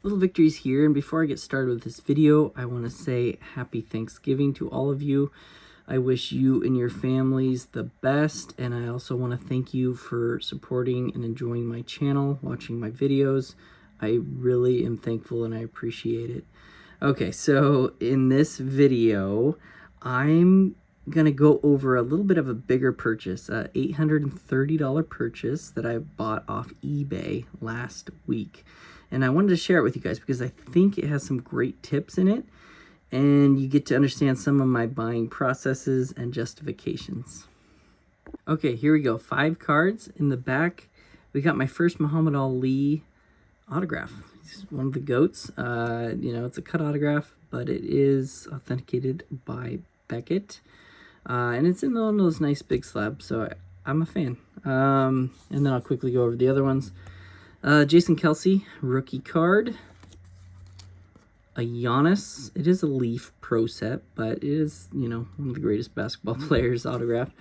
little victories here. And before I get started with this video, I want to say happy Thanksgiving to all of you. I wish you and your families the best, and I also want to thank you for supporting and enjoying my channel, watching my videos. I really am thankful and I appreciate it. Okay, so in this video, I'm gonna go over a little bit of a bigger purchase, a $830 purchase that I bought off eBay last week. And I wanted to share it with you guys because I think it has some great tips in it, and you get to understand some of my buying processes and justifications. Okay, here we go. 5 cards. In the back, we got my first Muhammad Ali autograph. He's one of the GOATs. It's a cut autograph, but it is authenticated by Beckett. And it's in one of those nice big slabs, so I'm a fan. And then I'll quickly go over the other ones. Jason Kelce, rookie card. A Giannis. It is a Leaf Pro set, but it is, one of the greatest basketball players autographed.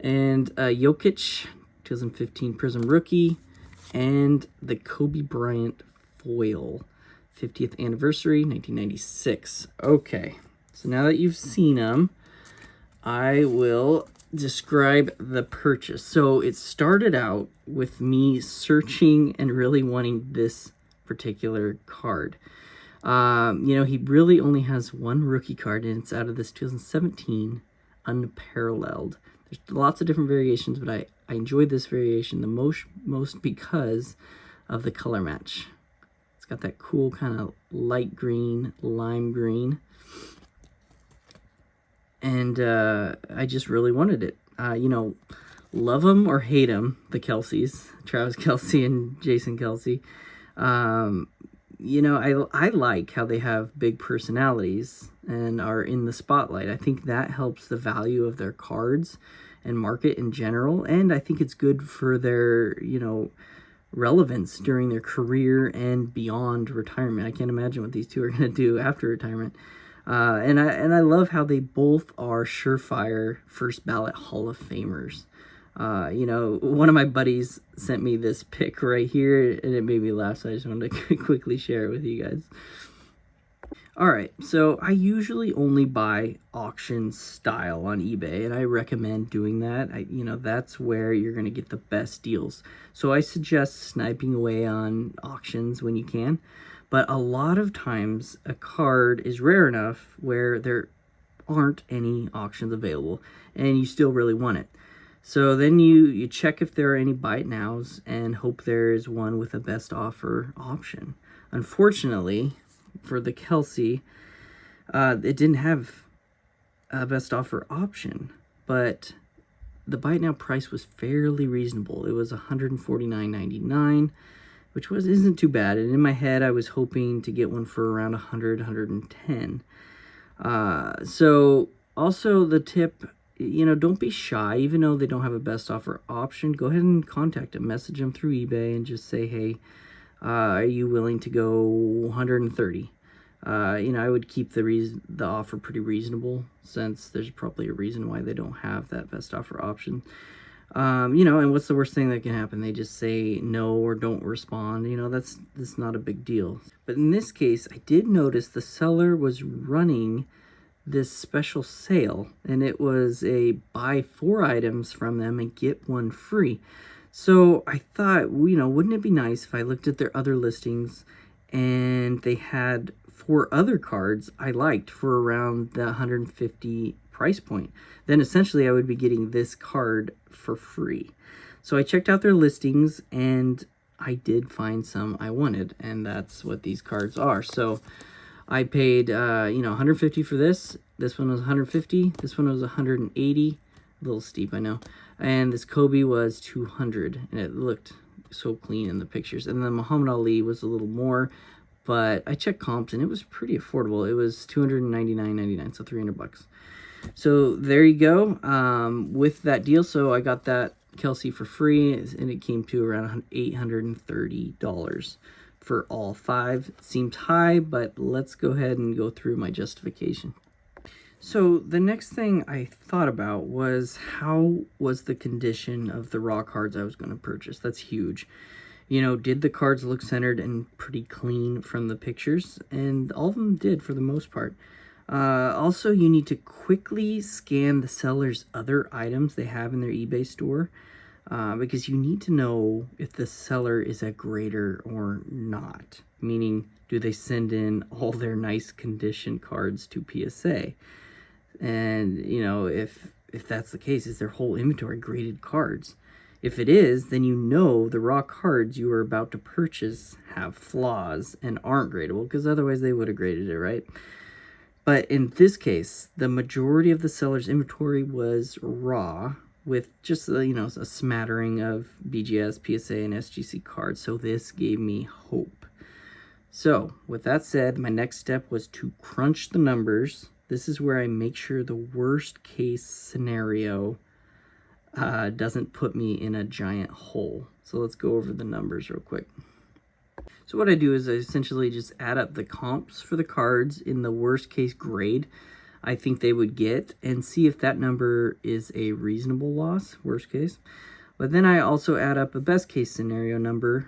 And Jokic, 2015 Prism rookie. And the Kobe Bryant foil, 50th anniversary, 1996. Okay, so now that you've seen them, I will describe the purchase. So it started out with me searching and really wanting this particular card. He really only has one rookie card, and it's out of this 2017 Unparalleled. There's lots of different variations, but I enjoyed this variation the most because of the color match. It's got that cool kind of light green, lime green. And I just really wanted it. Love them or hate them, the Kelces, Travis Kelce and Jason Kelce. I like how they have big personalities and are in the spotlight. I think that helps the value of their cards and market in general. And I think it's good for their, relevance during their career and beyond retirement. I can't imagine what these two are going to do after retirement. And I love how they both are surefire first ballot Hall of Famers. One of my buddies sent me this pic right here, and it made me laugh, so I just wanted to quickly share it with you guys. All right, so I usually only buy auction style on eBay, and I recommend doing that. That's where you're going to get the best deals. So I suggest sniping away on auctions when you can. But a lot of times, a card is rare enough where there aren't any auctions available, and you still really want it. So then you check if there are any buy it nows and hope there is one with a best offer option. Unfortunately, for the Kelce, it didn't have a best offer option, but the buy it now price was fairly reasonable. It was $149.99, which isn't too bad. And in my head, I was hoping to get one for around $110. So also the tip, don't be shy. Even though they don't have a best offer option, go ahead and contact them, message them through eBay, and just say, hey, are you willing to go 130? I would keep the offer pretty reasonable, since there's probably a reason why they don't have that best offer option. And what's the worst thing that can happen? They just say no or don't respond. That's not a big deal. But in this case, I did notice the seller was running this special sale, and it was a buy 4 items from them and get 1 free. So I thought, wouldn't it be nice if I looked at their other listings and they had 4 other cards I liked for around the $150 price point? Then essentially I would be getting this card for free. So I checked out their listings, and I did find some I wanted, and that's what these cards are. So I paid $150 for this. This one was $150. This one was $180. A little steep, I know. And this Kobe was $200, and it looked so clean in the pictures. And then Muhammad Ali was a little more, but I checked comps and it was pretty affordable. It was $299.99, so $300. So there you go with that deal. So I got that Kelce for free, and it came to around $830 for all 5. Seemed high, but let's go ahead and go through my justification. So the next thing I thought about was, how was the condition of the raw cards I was going to purchase? That's huge. You know, did the cards look centered and pretty clean from the pictures? And all of them did for the most part. Also, you need to quickly scan the seller's other items they have in their eBay store, because you need to know if the seller is a grader or not. Meaning, do they send in all their nice condition cards to PSA? And, you know, if that's the case, is their whole inventory graded cards? If it is, then you know the raw cards you are about to purchase have flaws and aren't gradable, because otherwise they would have graded it, right? But in this case, the majority of the seller's inventory was raw, with just, you know, a smattering of BGS, PSA, and SGC cards. So this gave me hope. So with that said, my next step was to crunch the numbers. This is where I make sure the worst case scenario doesn't put me in a giant hole. So let's go over the numbers real quick. So what I do is I essentially just add up the comps for the cards in the worst case grade I think they would get, and see if that number is a reasonable loss, worst case. But then I also add up a best case scenario number,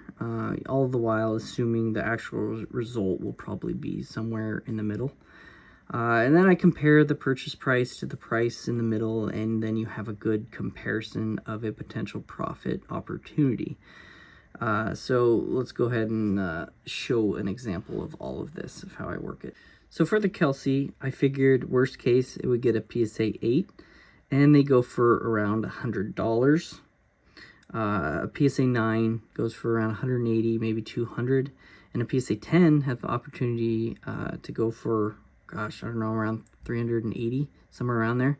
all the while assuming the actual result will probably be somewhere in the middle. And then I compare the purchase price to the price in the middle, and then you have a good comparison of a potential profit opportunity. So let's go ahead and show an example of all of this, of how I work it. So for the Kelce, I figured worst case it would get a PSA 8, and they go for around $100. A PSA 9 goes for around 180, maybe 200, and a PSA 10 have the opportunity to go for, gosh, I don't know, around 380, somewhere around there.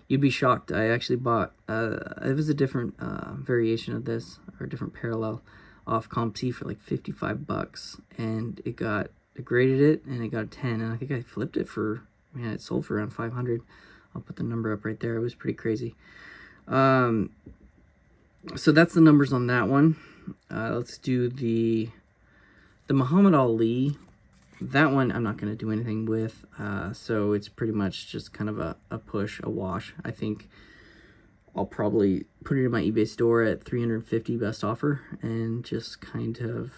You'd be shocked. I actually bought, it was a different variation of this, or a different parallel, off CompT for like 55 bucks, and it graded it, and it got a 10, and I think I flipped it for, man, it sold for around 500. I'll put the number up right there. It was pretty crazy. So that's the numbers on that one. Let's do the Muhammad Ali. That one I'm not going to do anything with, so it's pretty much just kind of a push, a wash. I think I'll probably put it in my eBay store at $350 best offer, and just kind of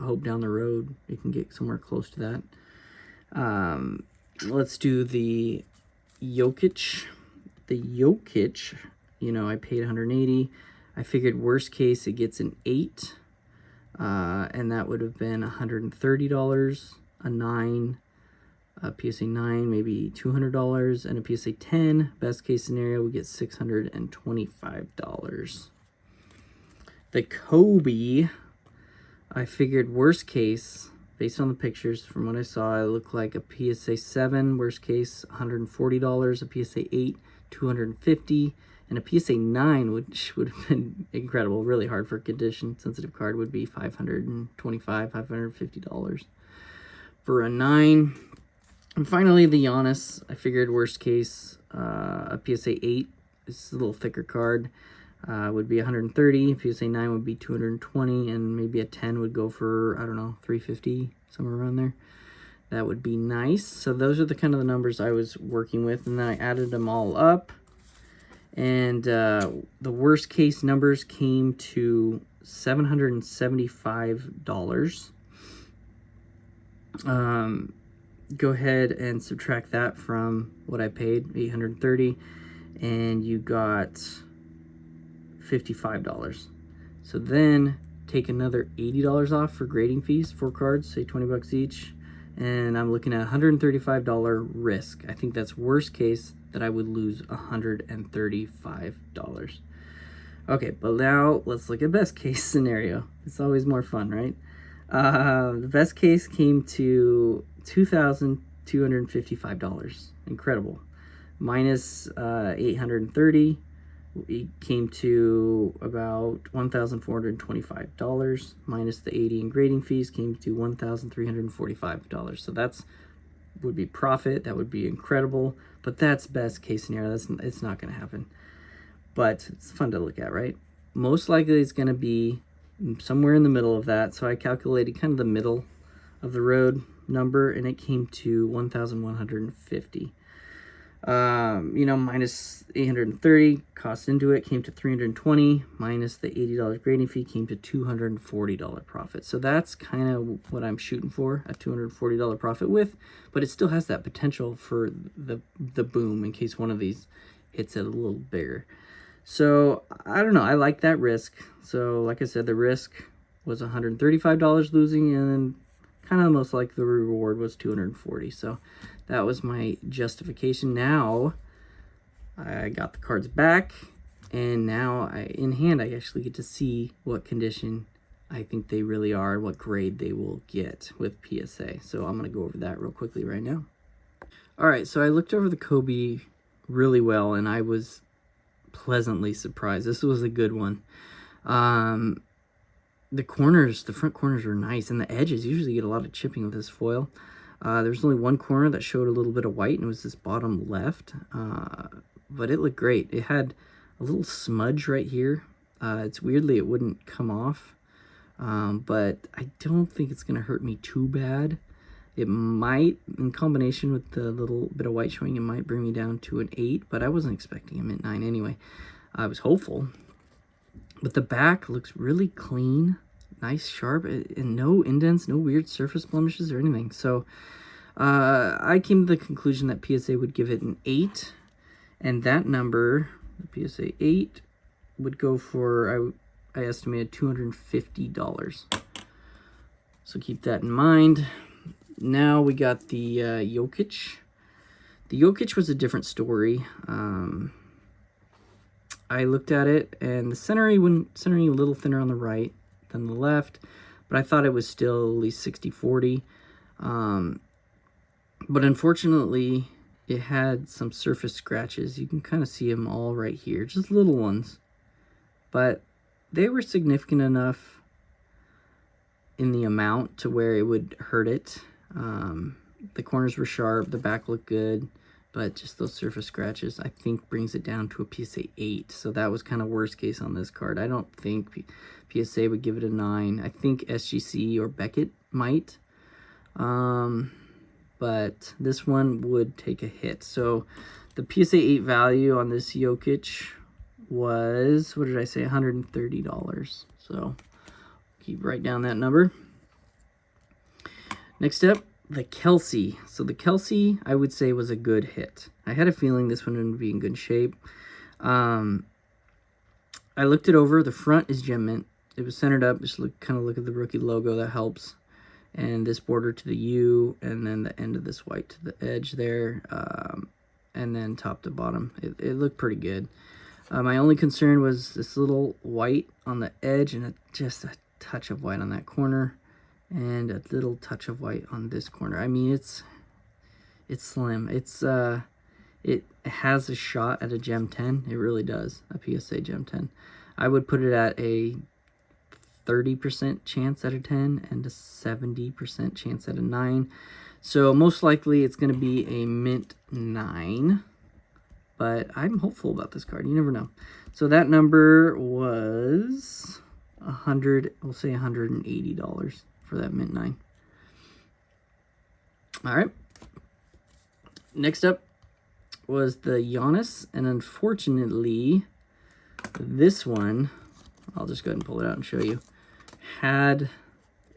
hope down the road it can get somewhere close to that. Let's do the Jokic. The Jokic, you know, I paid 180. I figured worst case it gets an 8, and that would have been $130. A 9, a PSA 9, maybe $200, and a PSA 10. Best case scenario, we get $625. The Kobe, I figured worst case, based on the pictures, from what I saw, it looked like a PSA 7, worst case, $140, a PSA 8, $250, and a PSA 9, which would have been incredible, really hard for a condition-sensitive card, would be $525, $550. For a 9. And finally, the Giannis, I figured worst case, a PSA 8, this is a little thicker card, would be 130, PSA 9 would be 220, and maybe a 10 would go for, I don't know, 350, somewhere around there. That would be nice. So those are the kind of the numbers I was working with, and then I added them all up, and the worst case numbers came to $775. Go ahead and subtract that from what I paid, $830, and you got $55. So then take another $80 off for grading fees, 4 cards, say 20 bucks each, and I'm looking at $135 risk. I think that's worst case that I would lose $135. Okay, but now let's look at best case scenario. It's always more fun, right? The best case came to $2,255. Incredible. Minus 830, it came to about $1,425. Minus the 80 in grading fees came to $1,345. So that's would be profit. That would be incredible. But that's best case scenario. It's not going to happen. But it's fun to look at, right? Most likely it's going to be somewhere in the middle of that. So I calculated kind of the middle of the road number, and it came to 1,150. Minus 830 cost into it came to 320, minus the $80 grading fee came to $240 profit. So that's kind of what I'm shooting for, a $240 profit with, but it still has that potential for the boom in case one of these hits it a little bigger. So I don't know, I like that risk. So like I said, the risk was $135 losing, and then kind of most like the reward was $240. So that was my justification. Now I got the cards back, and now in hand I actually get to see what condition I think they really are, what grade they will get with PSA. So I'm going to go over that real quickly right now. All right, so I looked over the Kobe really well, and I was pleasantly surprised. This was a good one. The front corners are nice, and the edges usually get a lot of chipping with this foil. There's only one corner that showed a little bit of white, and it was this bottom left. But it looked great. It had a little smudge right here. It's weirdly, it wouldn't come off. But I don't think it's going to hurt me too bad. It might, in combination with the little bit of white showing, it might bring me down to an 8, but I wasn't expecting a mint 9 anyway. I was hopeful. But the back looks really clean, nice, sharp, and no indents, no weird surface blemishes or anything. So I came to the conclusion that PSA would give it an 8, and that number, the PSA 8, would go for, I estimated $250. So keep that in mind. Now we got the Jokic. The Jokic was a different story. I looked at it, and the centering a little thinner on the right than the left, but I thought it was still at least 60-40. But unfortunately, it had some surface scratches. You can kind of see them all right here, just little ones, but they were significant enough in the amount to where it would hurt it. The corners were sharp, the back looked good, but just those surface scratches, I think, brings it down to a PSA 8. So that was kind of worst case on this card. I don't think PSA would give it a 9. I think SGC or Beckett might. But this one would take a hit. So the PSA 8 value on this Jokic was, what did I say, $130. So keep right down that number. Next up, the Kelce. So the Kelce, I would say, was a good hit. I had a feeling this one would be in good shape. I looked it over. The front is gem mint. It was centered up. Just kind of look at the rookie logo. That helps. And this border to the U, and then the end of this white to the edge there, and then top to bottom. It looked pretty good. My only concern was this little white on the edge, and just a touch of white on that corner, and a little touch of white on this corner. I mean, it's slim. It has a shot at a gem 10. It really does, a PSA gem 10. I would put it at a 30% chance at a 10 and a 70% chance at a 9. So most likely it's going to be a mint 9. But I'm hopeful about this card. You never know. So that number was we'll say $180 for that mint 9. All right. Next up was the Giannis, and unfortunately, this one, I'll just go ahead and pull it out and show you,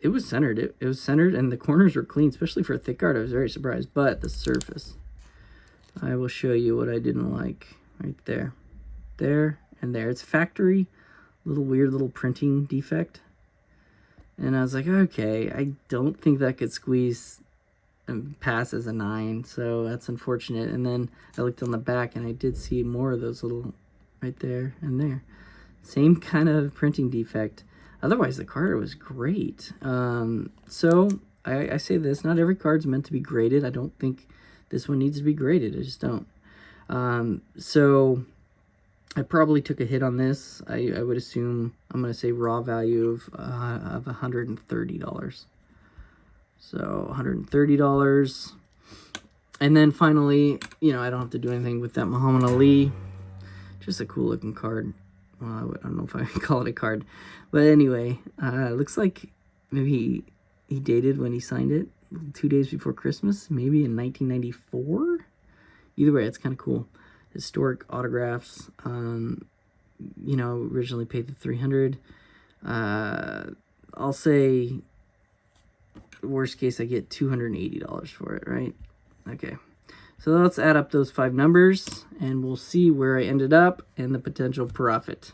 it was centered. It was centered, and the corners were clean, especially for a thick card. I was very surprised. But the surface, I will show you what I didn't like right there. There and there. It's factory, weird little printing defect. And I was like, okay, I don't think that could squeeze and pass as a 9, so that's unfortunate. And then I looked on the back, and I did see more of those little right there and there. Same kind of printing defect. Otherwise, the card was great. So I say this, not every card's meant to be graded. I don't think this one needs to be graded. I just don't. So I probably took a hit on this. I would assume, I'm going to say raw value of $130. So $130. And then finally, I don't have to do anything with that Muhammad Ali. Just a cool looking card. Well, I don't know if I can call it a card. But anyway, it looks like maybe he dated when he signed it 2 days before Christmas, maybe in 1994. either way, it's kind of cool. Historic autographs. You know, originally paid the $300. I'll say, worst case, I get $280 for it, right? Okay. So let's add up those 5 numbers, and we'll see where I ended up and the potential profit.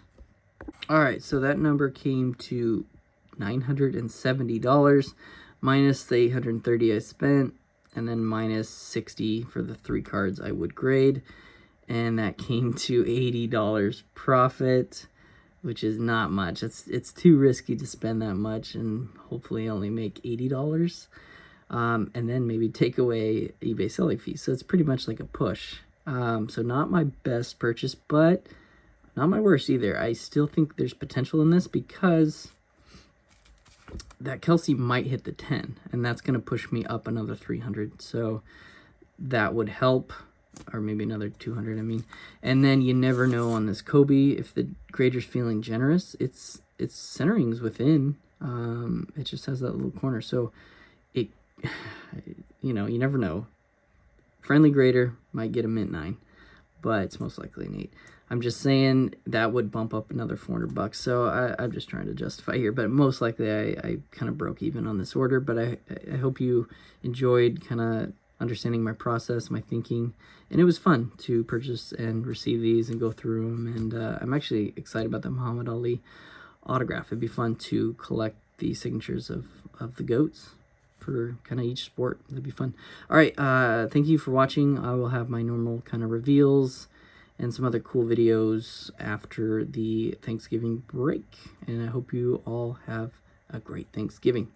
All right, so that number came to $970 minus the $830 I spent, and then minus $60 for the 3 cards I would grade, and that came to $80 profit, which is not much. It's too risky to spend that much and hopefully only make $80. And then maybe take away eBay selling fees. So it's pretty much like a push. So not my best purchase, but not my worst either. I still think there's potential in this because that Kelce might hit the 10, and that's going to push me up another 300. So that would help, or maybe another 200, I mean. And then you never know on this Kobe, if the grader's feeling generous, its centering's within. It just has that little corner. So it, you know, you never know. Friendly grader might get a mint 9, but it's most likely an 8. I'm just saying that would bump up another $400. So I'm just trying to justify here, but most likely I kind of broke even on this order. But I hope you enjoyed kind of understanding my process, my thinking, and it was fun to purchase and receive these and go through them. And I'm actually excited about the Muhammad Ali autograph. It'd be fun to collect the signatures of the GOATs for kind of each sport. That'd be fun. All right, thank you for watching. I will have my normal kind of reveals and some other cool videos after the Thanksgiving break, and I hope you all have a great Thanksgiving.